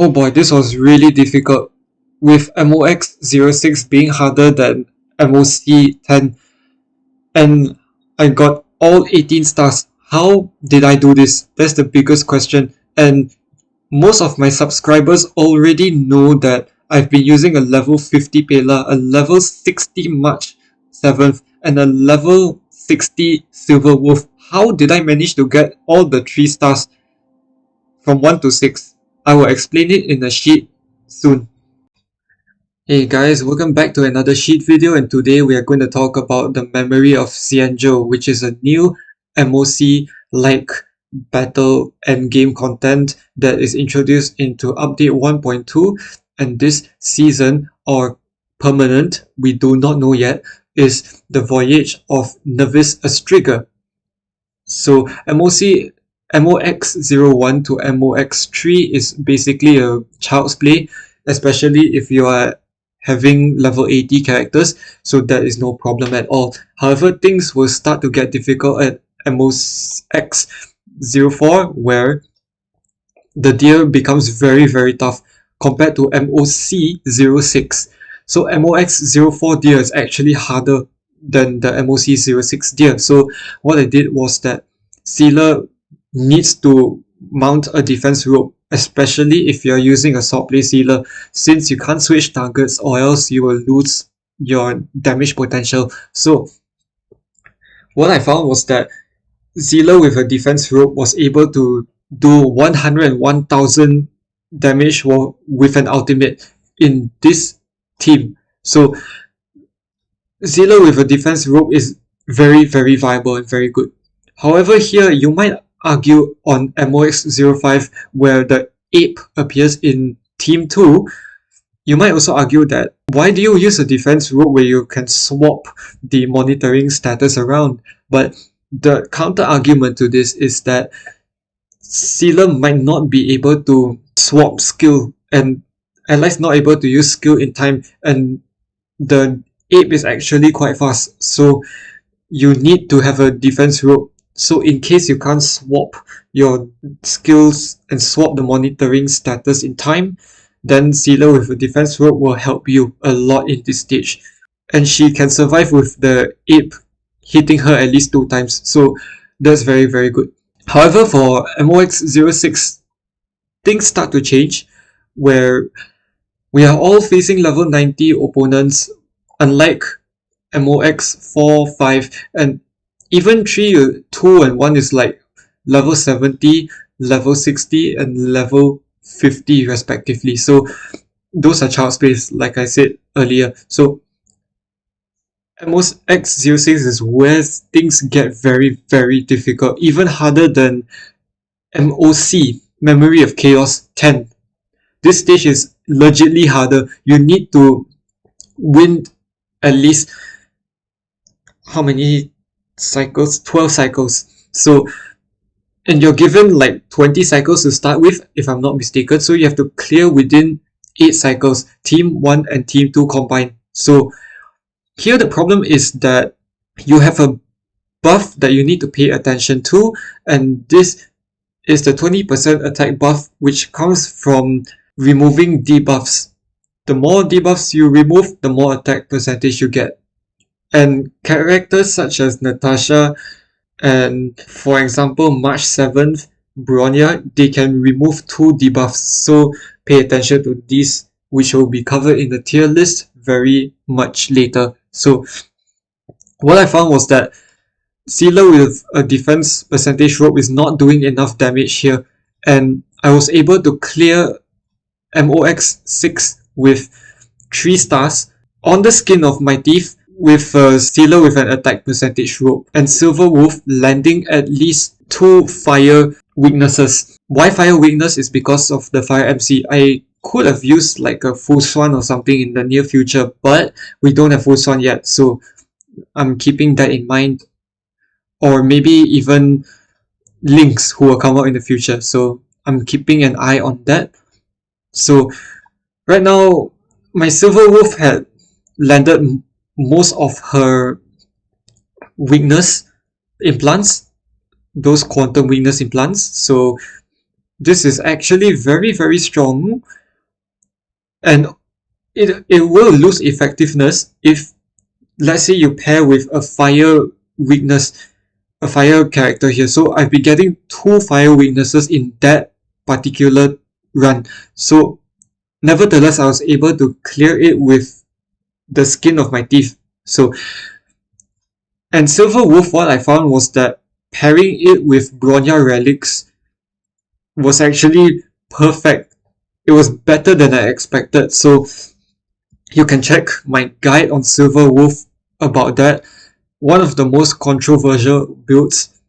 Oh boy, this was really difficult, with MOX06 being harder than MOC10, and I got all 18 stars. How did I do this? That's the biggest question, and most of my subscribers already know that I've been using a level 50 Pela, a level 60 March 7th, and a level 60 Silver Wolf. How did I manage to get all the 3 stars from 1 to 6? I will explain it in a sheet soon. Hey guys, welcome back to another sheet video, and today we are going to talk about the Memory of Xianzhou, which is a new MOC-like battle and game content that is introduced into update 1.2, and this season, or permanent, we do not know yet, is the Voyage of Navis Astriger. So MOX01 to MOX3 is basically a child's play, especially if you are having level 80 characters, so that is no problem at all. However, things will start to get difficult at MOX04, where the deer becomes very tough compared to MOC06. So MOX04 deer is actually harder than the MOC06 deer. So what I did was that Sealer needs to mount a defense rope, especially if you're using a sword play Sealer, since you can't switch targets or else you will lose your damage potential. So what I found was that Sealer with a defense rope was able to do 101,000 damage with an ultimate in this team. So Sealer with a defense rope is very viable and very good. However, here you might argue on MOX05, where the ape appears in Team 2, you might also argue that why do you use a defense rope where you can swap the monitoring status around? But the counter argument to this is that Sealer might not be able to swap skill, and allies not able to use skill in time, and the ape is actually quite fast, so you need to have a defense rope. So in case you can't swap your skills and swap the monitoring status in time, then Sealer with a defense rope will help you a lot in this stage. And she can survive with the ape hitting her at least 2 times, so that's very good. However, for MOX06, things start to change, where we are all facing level 90 opponents, unlike MOX 4, 5, and even 3, 2, and 1 is like level 70, level 60, and level 50 respectively. So those are child's plays, like I said earlier. So MOX06 is where things get very difficult, even harder than MOC, Memory of Chaos 10. This stage is legitly harder. You need to win at least how many cycles? 12 cycles. So, and you're given like 20 cycles to start with, if I'm not mistaken, so you have to clear within 8 cycles, Team 1 and Team 2 combined. So here the problem is that you have a buff that you need to pay attention to, and this is the 20% attack buff, which comes from removing debuffs. The more debuffs you remove, the more attack percentage you get. And characters such as Natasha and, for example, March 7th, Bronya, they can remove 2 debuffs, so pay attention to these, which will be covered in the tier list very much later. So what I found was that Sealer with a defense percentage rope is not doing enough damage here, and I was able to clear MOX6 with 3 stars on the skin of my teeth, with Sealer with an attack percentage rope, and Silver Wolf landing at least 2 fire weaknesses. Why fire weakness is because of the fire MC. I could have used like a Full Swan or something in the near future, but we don't have Full Swan yet, so I'm keeping that in mind. Or maybe even Lynx, who will come out in the future, so I'm keeping an eye on that. So right now, my Silver Wolf had landed most of her weakness implants, those quantum weakness implants, so This is actually very, very strong, and it will lose effectiveness if, let's say, you pair with a fire weakness, a fire character here. So I've been getting 2 fire weaknesses in that particular run. So nevertheless, I was able to clear it with the skin of my teeth. So, and Silver Wolf, what I found was that pairing it with Bronya relics was actually perfect. It was better than I expected. So you can check my guide on Silver Wolf about that. One of the most controversial builds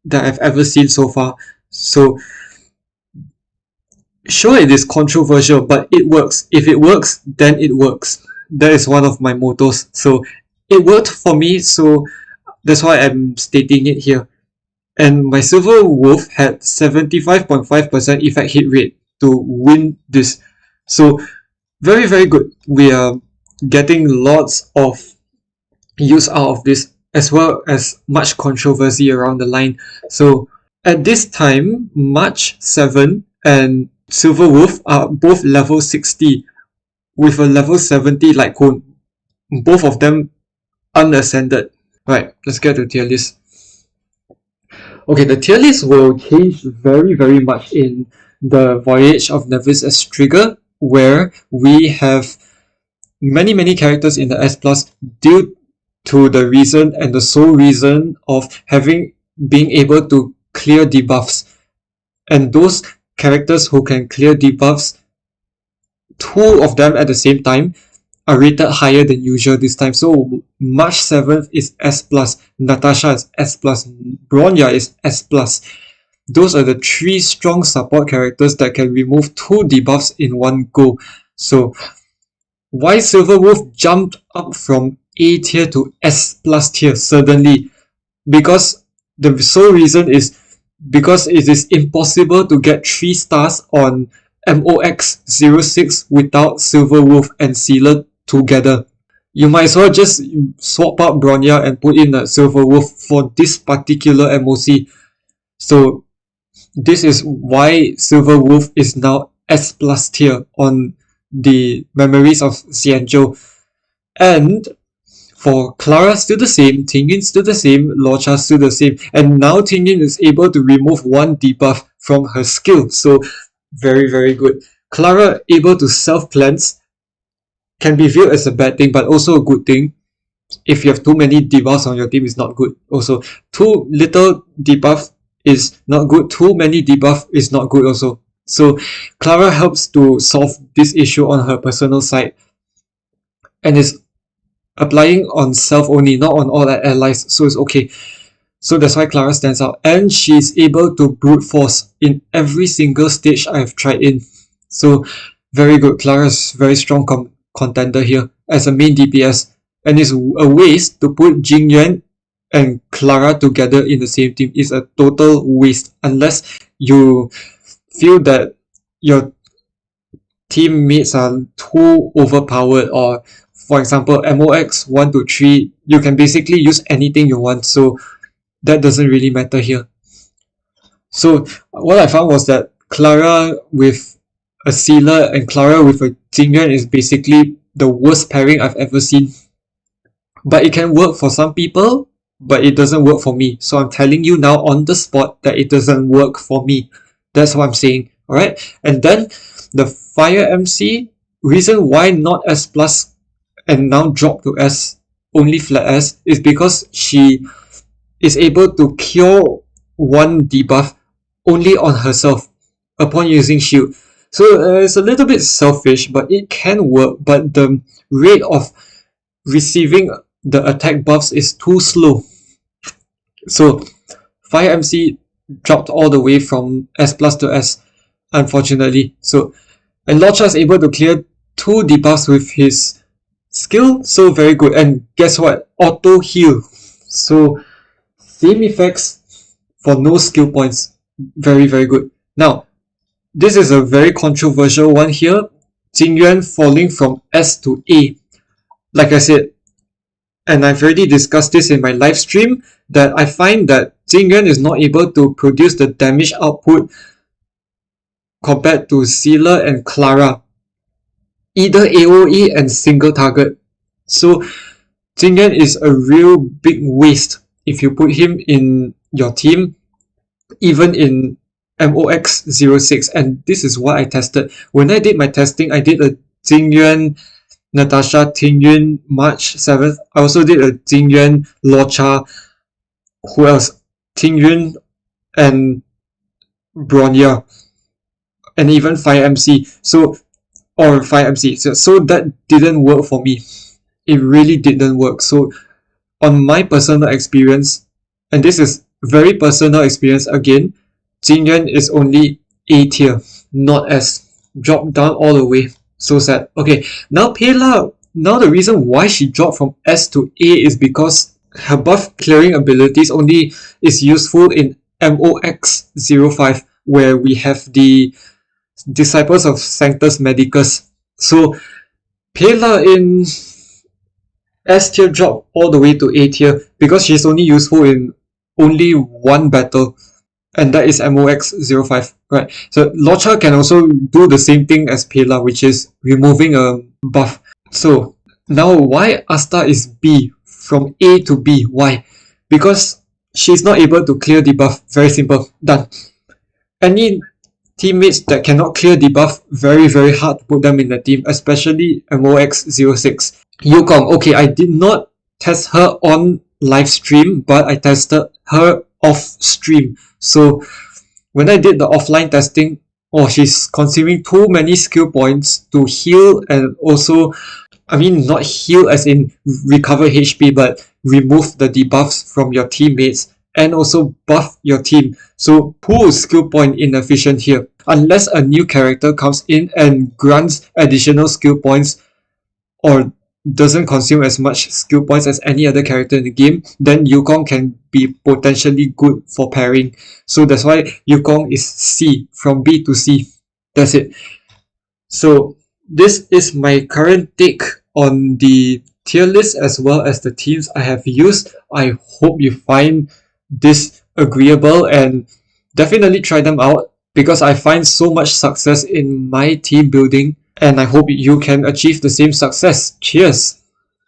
that I've ever seen so far. So sure, it is controversial, but it works. If it works, then it works. That is one of my mottos. So it worked for me, so that's why I'm stating it here. And my Silver Wolf had 75.5% effect hit rate to win this. So very, very good. We are getting lots of use out of this, as well as much controversy around the line. So at this time, March 7 and Silver Wolf are both level 60 with a level 70 light cone. Both of them unascended. Right, let's get to tier list. Okay, the tier list will change very, very much in the Voyage of Navis Astriger, where we have many, many characters in the S plus due to the reason and the sole reason of being able to clear debuffs. And those characters who can clear debuffs, 2 of them at the same time, are rated higher than usual this time. So March 7th is S+, Natasha is S+, Bronya is S+. Those are the 3 strong support characters that can remove 2 debuffs in one go. So why Silver Wolf jumped up from A tier to S+ tier suddenly? Because the sole reason is because it is impossible to get 3 stars on M-onke 06 without Silver Wolf and Sealer together. You might as well just swap out Bronya and put in a Silver Wolf for this particular MOC. So this is why Silver Wolf is now S+ tier on the Memories of Xianzhou. And for Clara, still the same, Tingyin still the same, Lorcha still the same, and now Tingyin is able to remove 1 debuff from her skill, so very, very good. Clara able to self-cleanse can be viewed as a bad thing, but also a good thing. If you have too many debuffs on your team, is not good. Also, too little debuff is not good, too many debuff is not good also. So Clara helps to solve this issue on her personal side, and is applying on self only, not on all allies, so it's okay. So that's why Clara stands out, and she's able to brute force in every single stage I've tried in. So very good. Clara's very strong contender here as a main DPS, and it's a waste to put Jingyuan and Clara together in the same team. It's a total waste unless you feel that your teammates are too overpowered, or for example M-onke 1 to 3, you can basically use anything you want, so that doesn't really matter here. So what I found was that Clara with a Sealer and Clara with a Jingyuan is basically the worst pairing I've ever seen. But it can work for some people, but it doesn't work for me. So I'm telling you now on the spot that it doesn't work for me. That's what I'm saying. Alright? And then the Fire MC, reason why not S plus and now drop to S, only flat S, is because she is able to cure 1 debuff only on herself upon using shield. So it's a little bit selfish, but it can work, but the rate of receiving the attack buffs is too slow. So Fire MC dropped all the way from S plus to S, unfortunately. So, and Lorcha is able to clear 2 debuffs with his skill, so very good. And guess what? Auto heal. So same effects for no skill points. Very, very good. Now, this is a very controversial one here. Jingyuan falling from S to A. Like I said, and I've already discussed this in my live stream, that I find that Jingyuan is not able to produce the damage output compared to Sealer and Clara. Either AoE and single target. So Jing Yuan is a real big waste if you put him in your team, even in MOX06. And this is what I tested. When I did my testing, I did a Jing Yuan, Natasha, Ting Yun, March 7th. I also did a Jing Yuan, Locha, who else? Ting Yun and Bronya, and even 5MC. Or 5MC. So that didn't work for me. It really didn't work. So on my personal experience, and this is very personal experience again, Jing Yuan is only A tier, not S. Dropped down all the way. So sad. Okay, now Pela. Now the reason why she dropped from S to A is because her buff clearing abilities only is useful in MOX05, where we have the Disciples of Sanctus Medicus. So Pela in S tier drop all the way to A tier because she's only useful in only one battle, and that is MOX05. Right. So Locha can also do the same thing as Pela, which is removing a buff. So now why Asta is B from A to B? Why? Because she's not able to clear the buff. Very simple. Done. Any teammates that cannot clear the buff, very hard to put them in the team, especially MOX06. Yukong, okay, I did not test her on live stream, but I tested her off stream. So when I did the offline testing, she's consuming too many skill points to heal, and also, I mean, not heal as in recover HP, but remove the debuffs from your teammates and also buff your team. So who is skill point inefficient here? Unless a new character comes in and grants additional skill points or doesn't consume as much skill points as any other character in the game, then Yukong can be potentially good for pairing. So that's why Yukong is C, from B to C. That's it. So this is my current take on the tier list as well as the teams I have used. I hope you find this agreeable and definitely try them out, because I find so much success in my team building, and I hope you can achieve the same success. Cheers!